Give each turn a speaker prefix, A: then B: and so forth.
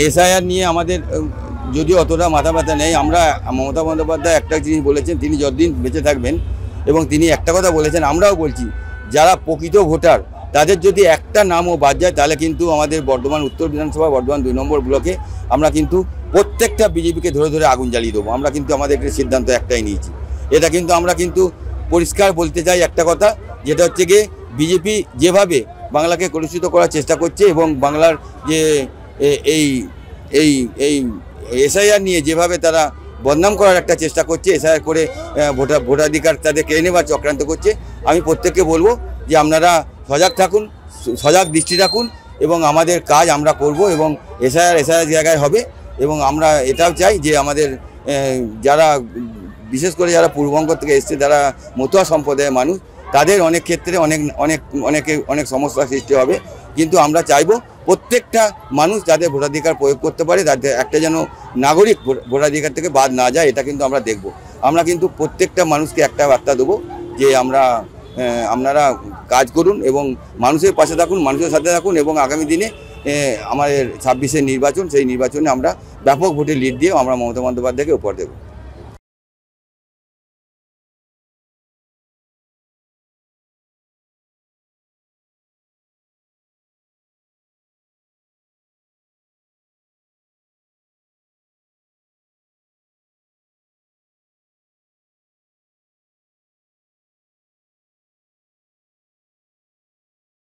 A: SIR নিয়ে আমাদের যদিও অতটা মাথা ব্যথা নেই। আমরা মমতা বন্দ্যোপাধ্যায় একটা জিনিস বলেছেন, তিনি যতদিন বেঁচে থাকবেন, এবং তিনি একটা কথা বলেছেন, আমরাও বলছি, যারা প্রকৃত ভোটার তাদের যদি একটা নামও বাদ যায়, তাহলে কিন্তু আমাদের বর্ধমান উত্তর বিধানসভা, বর্ধমান 2 নম্বর ব্লকে আমরা কিন্তু প্রত্যেকটা বিজেপিকে ধরে ধরে আগুন জ্বালিয়ে দেবো। আমরা কিন্তু আমাদের সিদ্ধান্ত একটাই নিয়েছি। এটা কিন্তু আমরা কিন্তু পরিষ্কার বলতে চাই একটা কথা, যেটা হচ্ছে গিয়ে বিজেপি যেভাবে বাংলাকে কলুষিত করার চেষ্টা করছে এবং বাংলার যে এই এই এই এসআইআর নিয়ে যেভাবে তারা বদনাম করার একটা চেষ্টা করছে, এসআইআর করে ভোটাধিকার তাদের কেড়ে নেবার চক্রান্ত করছে, আমি প্রত্যেককে বলবো যে আপনারা সজাগ থাকুন, সজাগ দৃষ্টি রাখুন, এবং আমাদের কাজ আমরা করব, এবং এসআইআর জায়গায় হবে। এবং আমরা এটাও চাই যে আমাদের যারা বিশেষ করে যারা পূর্ববঙ্গ থেকে এসছে, যারা মতুয়া সম্প্রদায়ের মানুষ, তাদের অনেক ক্ষেত্রে অনেক সমস্যার সৃষ্টি হবে। কিন্তু আমরা চাইব প্রত্যেকটা মানুষ যাদের ভোটাধিকার প্রয়োগ করতে পারে, তাদের একটা যেন নাগরিক ভোটাধিকার থেকে বাদ না যায়, এটা কিন্তু আমরা দেখব। আমরা কিন্তু প্রত্যেকটা মানুষকে একটা বার্তা দেবো যে আপনারা কাজ করুন এবং মানুষের পাশে থাকুন, মানুষের সাথে থাকুন, এবং আগামী দিনে আমাদের 26-এর নির্বাচন, সেই নির্বাচনে আমরা ব্যাপক ভোটে লিড দিয়ে আমরা মমতা বন্দ্যোপাধ্যায়কে উপহার দেব।